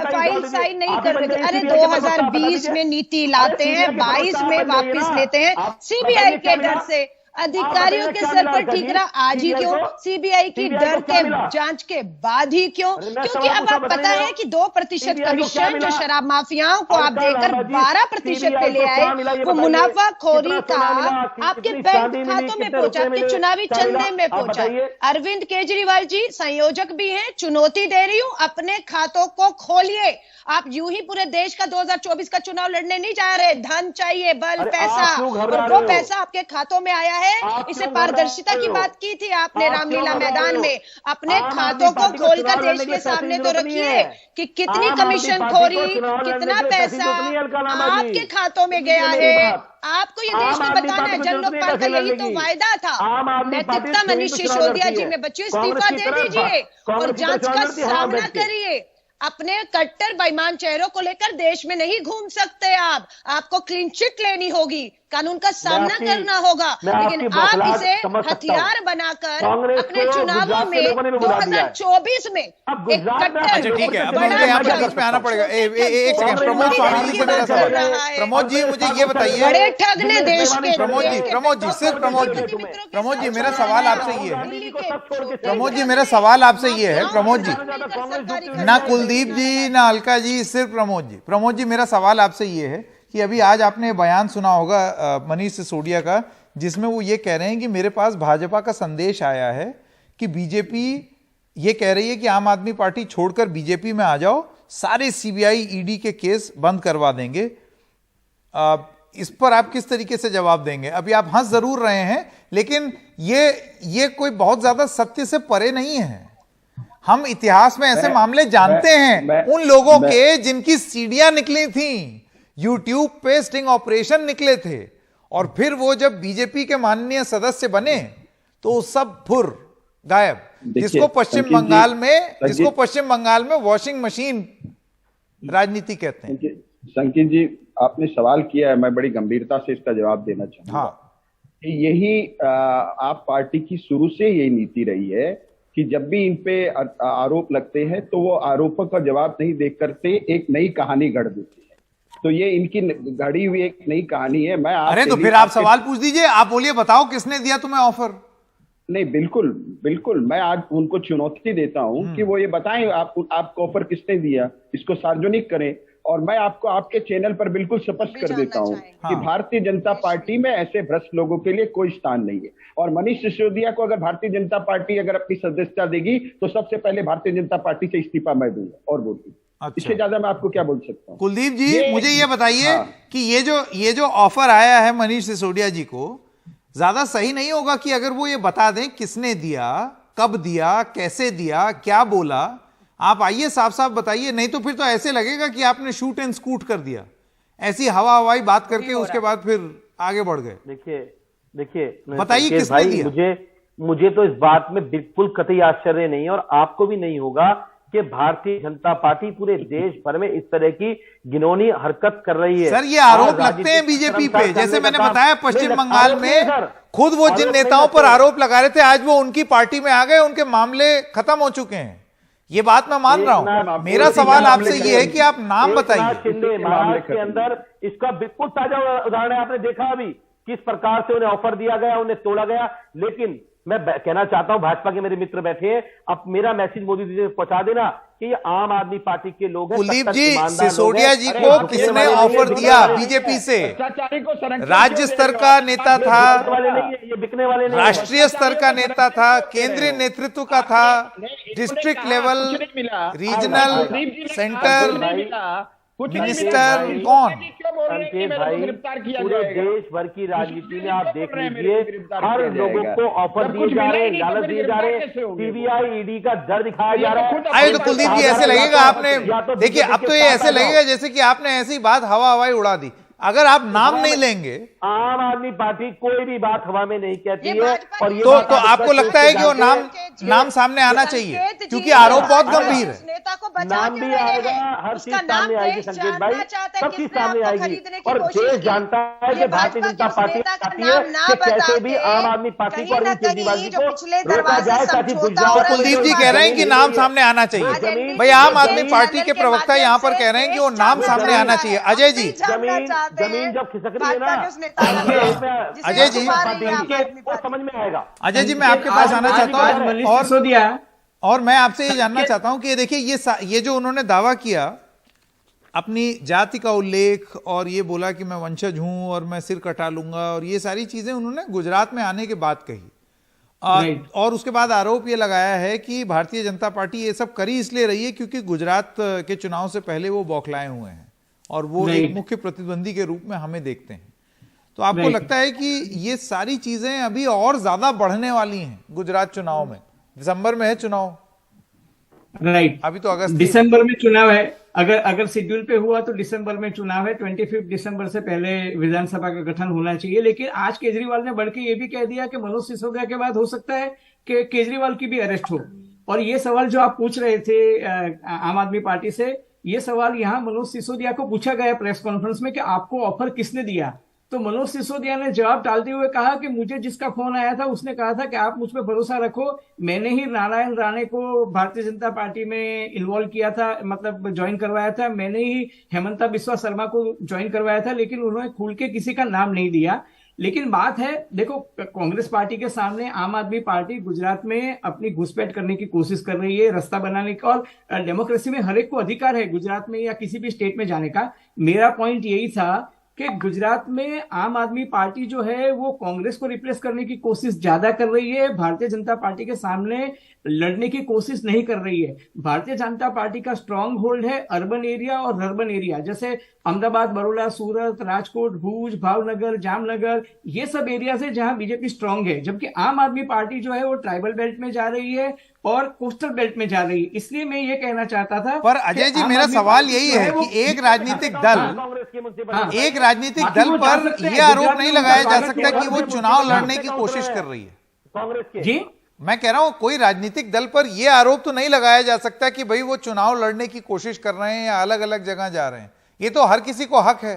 फाइल साइन नहीं कर रहे थे। अरे 2020 में नीति लाते हैं, 22 में वापस लेते हैं, सीबीआई के डर से। अधिकारियों के सर पर ठीकरा आज ही क्यों? सीबीआई की डर के जांच के बाद ही क्यों? क्योंकि अब आप पता है कि 2% कमीशन जो शराब माफियाओं को आप देकर 12% पे ले आए, वो मुनाफाखोरी का आपके बैंक खातों में पहुंचा, आपके चुनावी चंदे में पहुंचा। अरविंद केजरीवाल जी संयोजक भी हैं, चुनौती दे रही हूं, अपने खातों को खोलिए। आप यूं ही पूरे देश का 2024 का चुनाव लड़ने नहीं जा रहे। धन चाहिए, बल, पैसा, और वो पैसा आपके खातों में आया है। इसे पारदर्शिता की बात की थी आपने रामलीला मैदान में। अपने खातों को खोलकर देश के सामने तो रखिए कि कितनी कमीशन खोरी, कितना पैसा आपके खातों में गया है। आपको ये देश में बताना है। जन लोकपाल का यही तो वायदा था। नैतिकता मनीष सिसोदिया जी में बच्चों इस्तीफा दे दीजिए और जांच का सामना करिए। अपने कट्टर बेईमान चेहरों को लेकर देश में नहीं घूम सकते आप। आपको क्लीन चिट लेनी होगी, कानून का सामना करना होगा, लेकिन आप इसे हथियार बनाकर अपने चुनावों में 2024 में एक कट्टर, अच्छा ठीक है, अब मुझे यहाँ पर बीच में आना पड़ेगा। एक सेकंड, प्रमोद स्वामी जी से मेरा सवाल। प्रमोद जी मुझे ये बताइए, बड़े ठग ने देश के, प्रमोद जी मेरा सवाल आपसे ये है, प्रमोद जी मेरा सवाल आपसे ये है, प्रमोद जी, ना कुलदीप जी ना अलका जी, सिर्फ प्रमोद जी मेरा सवाल आपसे ये है कि अभी आज आपने बयान सुना होगा मनीष सिसोदिया का, जिसमें वो ये कह रहे हैं कि मेरे पास भाजपा का संदेश आया है कि बीजेपी ये कह रही है कि आम आदमी पार्टी छोड़कर बीजेपी में आ जाओ, सारे सीबीआई ईडी के केस बंद करवा देंगे। इस पर आप किस तरीके से जवाब देंगे? अभी आप हंस जरूर रहे हैं, लेकिन ये कोई बहुत ज्यादा सत्य से परे नहीं है। हम इतिहास में ऐसे मामले जानते हैं, उन लोगों के जिनकी सीढ़ियां निकली थी, यूट्यूब पे स्टिंग ऑपरेशन निकले थे, और फिर वो जब बीजेपी के माननीय सदस्य बने तो सब फुर गायब। जिसको पश्चिम बंगाल में वॉशिंग मशीन राजनीति कहते हैं। संकेत जी, आपने सवाल किया है, मैं बड़ी गंभीरता से इसका जवाब देना चाहूंगा। हाँ। यही आप पार्टी की शुरू से यही नीति रही है कि जब भी इन पे आरोप लगते हैं तो वो आरोपों का जवाब नहीं देख करते एक नई कहानी गढ़ देते हैं। तो ये इनकी घड़ी हुई एक नई कहानी है। मैं अरे तो फिर आप सवाल पूछ दीजिए, आप बोलिए, बताओ किसने दिया तुम्हें ऑफर? नहीं, बिल्कुल मैं आज उनको चुनौती देता हूं कि वो ये बताएं आपको ऑफर किसने दिया, इसको सार्वजनिक करें। और मैं आपको आपके चैनल पर बिल्कुल स्पष्ट कर देता हूं कि भारतीय जनता पार्टी में ऐसे भ्रष्ट लोगों के लिए कोई स्थान नहीं है। और मनीष सिसोदिया को अगर भारतीय जनता पार्टी अगर अपनी सदस्यता देगी तो सबसे पहले भारतीय जनता पार्टी से इस्तीफा मैं दूंगा और वोट दूंगा। अच्छा। इससे ज्यादा मैं आपको क्या बोल सकता हूँ? कुलदीप जी मुझे ये बताइए कि ये जो ऑफर आया है मनीष सिसोदिया जी को, ज्यादा सही नहीं होगा कि अगर वो ये बता दें किसने दिया, कब दिया, कैसे दिया, क्या बोला, आप आइए साफ साफ बताइए, नहीं तो फिर तो ऐसे लगेगा कि आपने शूट एंड स्कूट कर दिया, ऐसी हवा हवाई बात करके उसके बाद फिर आगे बढ़ गए। देखिए बताइए किसने भाई, दिया? मुझे तो इस बात में बिल्कुल कतई आश्चर्य नहीं है और आपको भी नहीं होगा कि भारतीय जनता पार्टी पूरे देश भर में इस तरह की घिनौनी हरकत कर रही है। सर ये आरोप लगते हैं बीजेपी पे, जैसे मैंने बताया पश्चिम बंगाल में खुद वो जिन नेताओं पर आरोप लगा रहे थे आज वो उनकी पार्टी में आ गए, उनके मामले खत्म हो चुके हैं, ये बात मैं मान रहा हूं। मेरा सवाल आपसे ये है कि आप नाम बताइए। महाराष्ट्र के अंदर इसका बिल्कुल ताजा उदाहरण है, आपने देखा अभी किस प्रकार से उन्हें ऑफर दिया गया, उन्हें तोड़ा गया। लेकिन मैं कहना चाहता हूं, भाजपा के मेरे मित्र बैठे हैं, अब मेरा मैसेज मोदी जी तक पहुंचा देना कि ये आम आदमी पार्टी के लोग हैं। कुलदीप जी, सिसोदिया जी को किसने ऑफर दिया बीजेपी से? राज्य स्तर का नेता था, ये बिकने वाले नहीं, राष्ट्रीय स्तर का नेता था, केंद्रीय नेतृत्व का था, district level, regional, centre, minister, कौन? संकेत भाई, पूरे देश भर की राजनीति में आप देख लीजिए, हर लोगों को ऑफर दिए जा रहे हैं, लालच दिए जा रहे हैं, सीबीआई ईडी का डर दिखाया जा रहा है। आइए तो कुलदीप जी ऐसे लगेगा आपने, देखिए अब तो ये ऐसे लगेगा जैसे कि आपने ऐसी बात हवा हवाई उड़ा दी। अगर आप नाम नहीं लेंगे, आम आदमी पार्टी कोई भी बात हवा में नहीं कहती है, और ये तो आपको लगता है कि वो नाम सामने आना चाहिए, क्योंकि आरोप बहुत गंभीर है। नाम भी आएगा, हर चीज सामने आएगी संकेत भाई, सब चीज सामने आएगी, और देश जानता है कि भारतीय जनता पार्टी आती है कि कैसे भी आम आदमी पार्टी को, अरविंद केजरीवाल जी को रोका जाए ताकि गुजरात। कुलदीप जी कह रहे हैं कि नाम सामने आना चाहिए, भाई आम आदमी पार्टी के प्रवक्ता यहाँ पर कह रहे हैं कि वो नाम सामने आना चाहिए। अजय जी, जमीन जब खिसक रही है ना, अजय जी, वो समझ में आएगा। अजय जी मैं आपके पास आना चाहता हूँ और मैं आपसे ये जानना चाहता हूं कि देखिए ये जो उन्होंने दावा किया, अपनी जाति का उल्लेख, और ये बोला कि मैं वंशज हूं और मैं सिर कटा लूंगा, और ये सारी चीजें उन्होंने गुजरात में आने के बाद कही, और उसके बाद आरोप ये लगाया है कि भारतीय जनता पार्टी ये सब करी इसलिए रही है क्योंकि गुजरात के चुनाव से पहले वो बौखलाए हुए हैं और वो एक मुख्य प्रतिद्वंदी के रूप में हमें देखते हैं। तो आपको लगता है कि ये सारी चीजें अभी और ज्यादा बढ़ने वाली हैं गुजरात चुनाव में? दिसंबर में है चुनाव, राइट, अभी तो अगस्त, दिसंबर में चुनाव है। अगर शेड्यूल पे हुआ तो दिसंबर में चुनाव है, 25 दिसंबर से पहले विधानसभा का गठन होना चाहिए। लेकिन आज केजरीवाल ने बढ़ के ये भी कह दिया कि मनोज सिसोदिया के बाद हो सकता है कि केजरीवाल की भी अरेस्ट हो। और ये सवाल जो आप पूछ रहे थे आम आदमी पार्टी से, ये सवाल यहाँ मनोज सिसोदिया को पूछा गया प्रेस कॉन्फ्रेंस में कि आपको ऑफर किसने दिया, तो मनोज सिसोदिया ने जवाब डालते हुए कहा कि मुझे जिसका फोन आया था उसने कहा था कि आप मुझ पर भरोसा रखो, मैंने ही नारायण राणे को भारतीय जनता पार्टी में इन्वॉल्व किया था, मतलब ज्वाइन करवाया था, मैंने ही हेमंता बिस्वा शर्मा को ज्वाइन करवाया था, लेकिन उन्होंने खुल के किसी का नाम नहीं दिया। लेकिन बात है, देखो कांग्रेस पार्टी के सामने आम आदमी पार्टी गुजरात में अपनी घुसपैठ करने की कोशिश कर रही है, रास्ता बनाने का, और डेमोक्रेसी में हर एक को अधिकार है गुजरात में या किसी भी स्टेट में जाने का। मेरा पॉइंट यही था कि गुजरात में आम आदमी पार्टी जो है वो कांग्रेस को रिप्लेस करने की कोशिश ज्यादा कर रही है, भारतीय जनता पार्टी के सामने लड़ने की कोशिश नहीं कर रही है। भारतीय जनता पार्टी का स्ट्रांग होल्ड है अर्बन एरिया और अर्बन एरिया, जैसे अहमदाबाद, बड़ौदा, सूरत, राजकोट, भूज, भावनगर, जामनगर, ये सब एरियाज है जहां बीजेपी स्ट्रांग है। जबकि आम आदमी पार्टी जो है वो ट्राइबल बेल्ट में जा रही है और कोस्टल बेल्ट में जा रही है। इसलिए मैं ये कहना चाहता था। पर अजय जी मेरा सवाल यही है कि एक राजनीतिक दल, एक राजनीतिक दल पर यह आरोप नहीं लगाया जा सकता कि वो चुनाव लड़ने की कोशिश कर रही है कांग्रेस के। जी, मैं कह रहा हूं कोई राजनीतिक दल पर यह आरोप तो नहीं लगाया जा सकता कि भाई वो चुनाव लड़ने की कोशिश कर रहे हैं या अलग अलग जगह जा रहे हैं। ये तो हर किसी को हक है,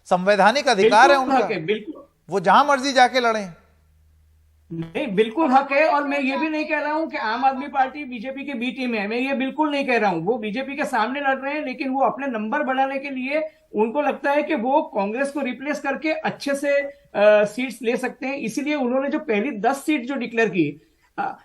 संवैधानिक अधिकार है उनका, बिल्कुल वो जहां मर्जी जाके लड़े। नहीं, बिल्कुल हक है। और मैं ये भी नहीं कह रहा हूं कि आम आदमी पार्टी बीजेपी के बी टीम है, मैं ये बिल्कुल नहीं कह रहा हूं। वो बीजेपी के सामने लड़ रहे हैं, लेकिन वो अपने नंबर बढ़ाने के लिए उनको लगता है कि वो कांग्रेस को रिप्लेस करके अच्छे से सीट्स ले सकते हैं। इसीलिए उन्होंने जो पहली 10 सीट जो डिक्लेयर की,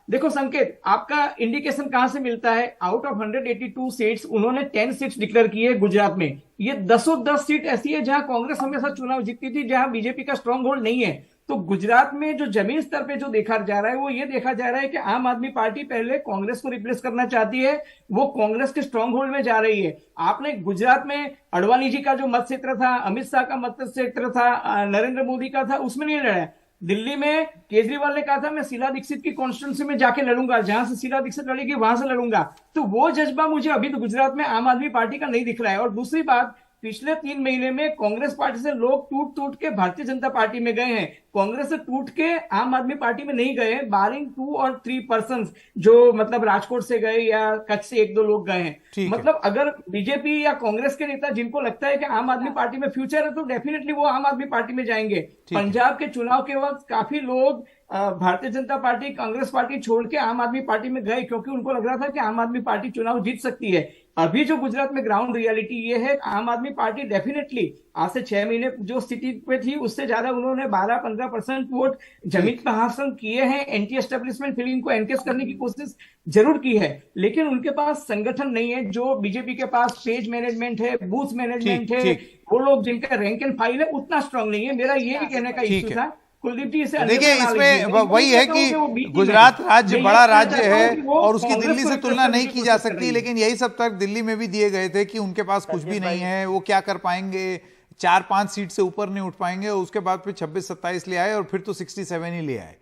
देखो संकेत, आपका इंडिकेशन कहां से मिलता है? आउट ऑफ 182 सीट्स उन्होंने 10 सीट्स डिक्लेयर की है गुजरात में। ये 10 सीट ऐसी है जहां कांग्रेस हमेशा चुनाव जीतती थी, जहां बीजेपी का स्ट्रांग होल्ड नहीं है। तो गुजरात में जो जमीन स्तर पे जो देखा जा रहा है वो ये देखा जा रहा है कि आम आदमी पार्टी पहले कांग्रेस को रिप्लेस करना चाहती है, वो कांग्रेस के स्ट्रांग होल्ड में जा रही है। आपने गुजरात में अडवाणी जी का जो मत क्षेत्र था, अमित शाह का मत क्षेत्र था, नरेंद्र मोदी का था, उसमें नहीं लड़ा है। दिल्ली में केजरीवाल ने कहा था मैं शीला दीक्षित की कॉन्स्टिट्यूंसी में जाके लड़ूंगा, जहां से शीला दीक्षित लड़ेगी वहां से लड़ूंगा। तो वो जज्बा मुझे अभी तो गुजरात में आम आदमी पार्टी का नहीं दिख रहा है। और दूसरी बात, पिछले 3 महीने में कांग्रेस पार्टी से लोग टूट टूट के भारतीय जनता पार्टी में गए हैं, कांग्रेस से टूट के आम आदमी पार्टी में नहीं गए, बारिंग 2 और 3 पर्सन जो मतलब राजकोट से गए या कच्छ से 1-2 लोग गए हैं। मतलब अगर बीजेपी या कांग्रेस के नेता जिनको लगता है कि आम आदमी पार्टी में फ्यूचर है तो डेफिनेटली वो आम आदमी पार्टी में जाएंगे। पंजाब के चुनाव के वक्त काफी लोग भारतीय जनता पार्टी, कांग्रेस पार्टी छोड़ के आम आदमी पार्टी में गए क्योंकि उनको लग रहा था कि आम आदमी पार्टी चुनाव जीत सकती है। अभी जो गुजरात में ग्राउंड रियलिटी ये है, आम आदमी पार्टी डेफिनेटली आज से 6 महीने जो स्थिति पे थी उससे ज्यादा उन्होंने 12-15% वोट जमीन पर हासिल किए हैं। एंटी एस्टेब्लिशमेंट फीलिंग को एनकेस करने की कोशिश जरूर की है, लेकिन उनके पास संगठन नहीं है। जो बीजेपी के पास पेज मैनेजमेंट है, बूथ मैनेजमेंट है, वो लोग जिनका रैंक एंड फाइल है उतना स्ट्रांग नहीं है। मेरा ये भी कहने का इश्यू था कुलदीप जी से। देखिए इसमें वही है कि गुजरात राज्य बड़ा राज्य है और उसकी दिल्ली से तुलना नहीं की जा सकती, लेकिन यही सब तर्क दिल्ली में भी दिए गए थे कि उनके पास कुछ भी नहीं है, वो क्या कर पाएंगे, 4-5 सीट से ऊपर नहीं उठ पाएंगे। उसके बाद फिर 26-27 ले आए और फिर तो 67 ही ले आए।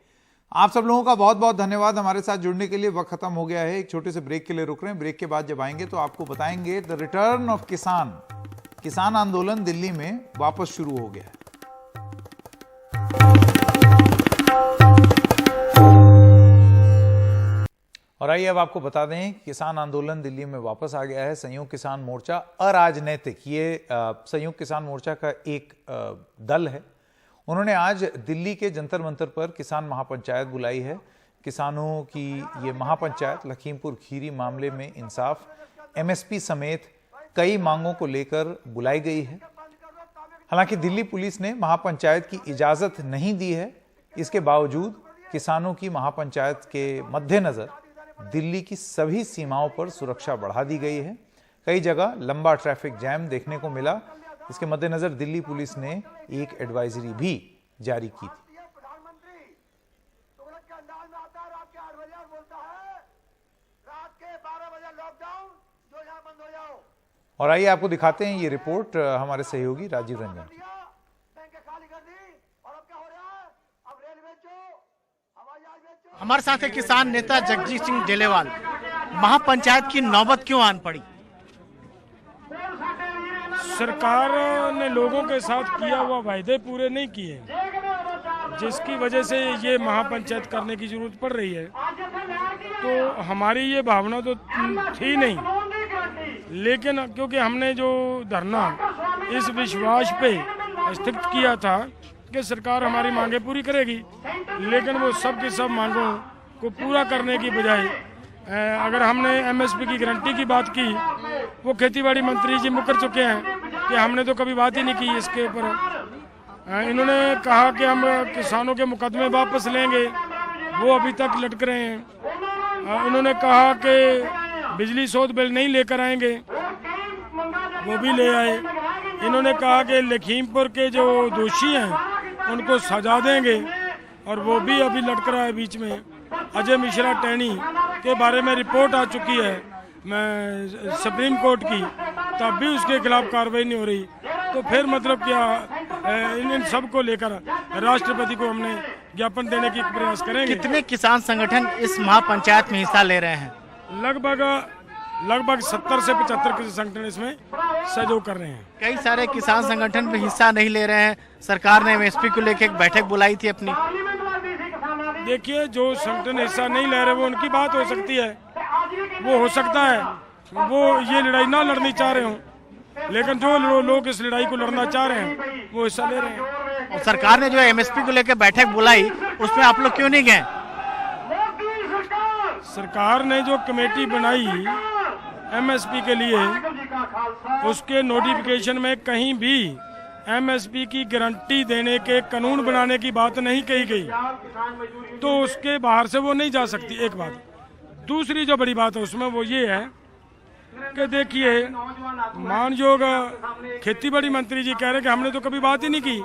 आप सब लोगों का बहुत बहुत धन्यवाद हमारे साथ जुड़ने के लिए। वक्त खत्म हो गया है, एक छोटे से ब्रेक के लिए रुक रहे हैं। ब्रेक के बाद जब आएंगे तो आपको बताएंगे द रिटर्न ऑफ किसान आंदोलन दिल्ली में वापस शुरू हो गया है। और आइए अब आपको बता दें किसान आंदोलन दिल्ली में वापस आ गया है। संयुक्त किसान मोर्चा अराजनैतिक, ये संयुक्त किसान मोर्चा का एक दल है। उन्होंने आज दिल्ली के जंतर मंतर पर किसान महापंचायत बुलाई है। किसानों की ये महापंचायत लखीमपुर खीरी मामले में इंसाफ, एमएसपी समेत कई मांगों को लेकर बुलाई गई है। हालांकि दिल्ली पुलिस ने महापंचायत की इजाजत नहीं दी है। इसके बावजूद किसानों की महापंचायत के मद्देनजर दिल्ली की सभी सीमाओं पर सुरक्षा बढ़ा दी गई है। कई जगह लंबा ट्रैफिक जैम देखने को मिला। इसके मद्देनजर दिल्ली पुलिस ने एक एडवाइजरी भी जारी की थी। और आइए आपको दिखाते हैं ये रिपोर्ट हमारे सहयोगी राजीव रंजन की। हमारे साथ है किसान नेता जगजीत सिंह डेलेवाल। महापंचायत की नौबत क्यों आन पड़ी? सरकार ने लोगों के साथ किया हुआ वायदे पूरे नहीं किए, जिसकी वजह से ये महापंचायत करने की जरूरत पड़ रही है। तो हमारी ये भावना तो थी नहीं, लेकिन क्योंकि हमने जो धरना इस विश्वास पे स्थित किया था कि सरकार हमारी मांगे पूरी करेगी, लेकिन वो सब के सब मांगों को पूरा करने की बजाय अगर हमने एमएसपी की गारंटी की बात की, वो खेतीबाड़ी मंत्री जी मुकर चुके हैं कि हमने तो कभी बात ही नहीं की इसके ऊपर। इन्होंने कहा कि हम किसानों के मुकदमे वापस लेंगे, वो अभी तक लटक रहे हैं। उन्होंने कहा कि बिजली शोध बिल नहीं लेकर आएंगे, वो भी ले आए। इन्होंने कहा कि लखीमपुर के जो दोषी हैं उनको सजा देंगे, और वो भी अभी लटक रहा है बीच में। अजय मिश्रा टैनी के बारे में रिपोर्ट आ चुकी है मैं सुप्रीम कोर्ट की, तब भी उसके खिलाफ कार्रवाई नहीं हो रही। तो फिर मतलब क्या, इन सब को लेकर राष्ट्रपति को हमने ज्ञापन देने की प्रयास करेंगे। कितने किसान संगठन इस महापंचायत में हिस्सा ले रहे हैं? लगभग 70 से 75 संगठन इसमें सहयोग कर रहे हैं। कई सारे किसान संगठन भी हिस्सा नहीं ले रहे हैं। सरकार ने एमएसपी को लेकर एक बैठक बुलाई थी अपनी। देखिए, जो संगठन हिस्सा नहीं ले रहे वो उनकी बात हो सकती है, वो हो सकता है वो ये लड़ाई ना लड़नी चाह रहे हों, लेकिन जो लोग इस लड़ाई को लड़ना चाह रहे हैं वो हिस्सा ले रहे हैं। और सरकार ने जो एमएसपी को लेकर बैठक बुलाई उसमें आप लोग क्यों नहीं गए? सरकार ने जो कमेटी बनाई एमएसपी के लिए, उसके नोटिफिकेशन में कहीं भी एमएसपी की गारंटी देने के कानून बनाने की बात नहीं कही गई, तो उसके बाहर से वो नहीं जा सकती। एक बात। दूसरी जो बड़ी बात है उसमें वो ये है कि देखिए, मानयोग खेतीबाड़ी मंत्री जी कह रहे कि हमने तो कभी बात ही नहीं की।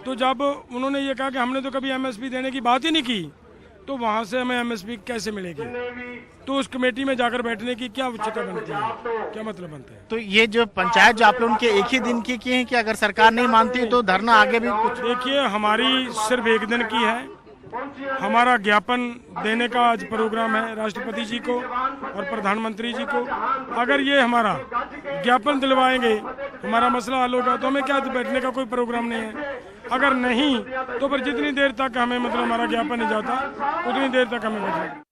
तो जब उन्होंने ये कहा कि हमने तो कभी एमएसपी देने की बात ही नहीं की, तो वहाँ से हमें एमएसपी कैसे मिलेगी? तो उस कमेटी में जाकर बैठने की क्या उचितता बनती है, क्या मतलब बनता है? तो ये जो पंचायत जो आप लोगों के एक ही दिन की हैं कि अगर सरकार नहीं मानती तो धरना आगे भी कुछ? देखिए, हमारी सिर्फ एक दिन की है। हमारा ज्ञापन देने का आज प्रोग्राम है राष्ट्रपति जी को और प्रधानमंत्री जी को। अगर ये हमारा ज्ञापन दिलवाएंगे, हमारा मसला हल होगा, तो हमें क्या बैठने का कोई प्रोग्राम नहीं है। अगर नहीं तो फिर जितनी देर तक हमें मतलब हमारा ज्ञापन नहीं जाता उतनी देर तक हमें बैठना।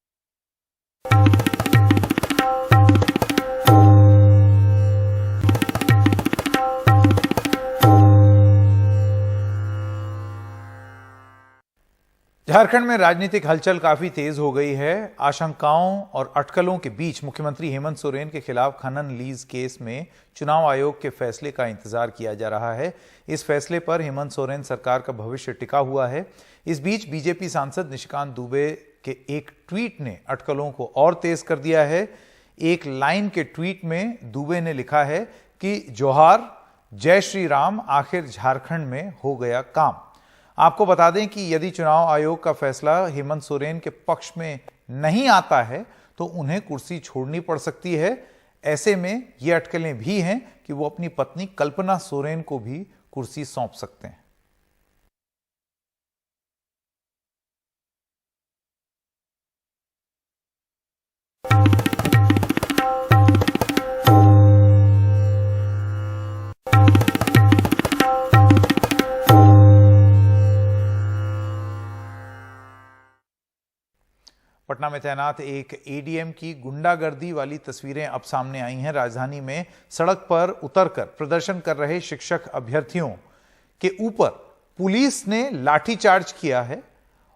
झारखंड में राजनीतिक हलचल काफी तेज हो गई है। आशंकाओं और अटकलों के बीच मुख्यमंत्री हेमंत सोरेन के खिलाफ खनन लीज केस में चुनाव आयोग के फैसले का इंतजार किया जा रहा है। इस फैसले पर हेमंत सोरेन सरकार का भविष्य टिका हुआ है। इस बीच बीजेपी सांसद निशिकांत दुबे के एक ट्वीट ने अटकलों को और तेज कर दिया है। एक लाइन के ट्वीट में दुबे ने लिखा है कि जोहार, जय श्री राम, आखिर झारखंड में हो गया काम। आपको बता दें कि यदि चुनाव आयोग का फैसला हेमंत सोरेन के पक्ष में नहीं आता है तो उन्हें कुर्सी छोड़नी पड़ सकती है। ऐसे में ये अटकलें भी हैं कि वो अपनी पत्नी कल्पना सोरेन को भी कुर्सी सौंप सकते हैं। पटना में तैनात एक एडीएम की गुंडागर्दी वाली तस्वीरें अब सामने आई हैं। राजधानी में सड़क पर उतरकर प्रदर्शन कर रहे शिक्षक अभ्यर्थियों के ऊपर पुलिस ने लाठीचार्ज किया है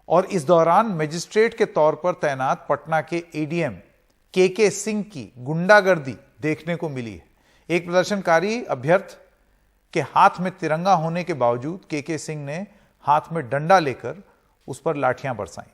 और इस दौरान मजिस्ट्रेट के तौर पर तैनात पटना के एडीएम के सिंह की गुंडागर्दी देखने को मिली है। एक प्रदर्शनकारी अभ्यर्थी के हाथ में तिरंगा होने के बावजूद के सिंह ने हाथ में डंडा लेकर उस पर लाठियां बरसाई।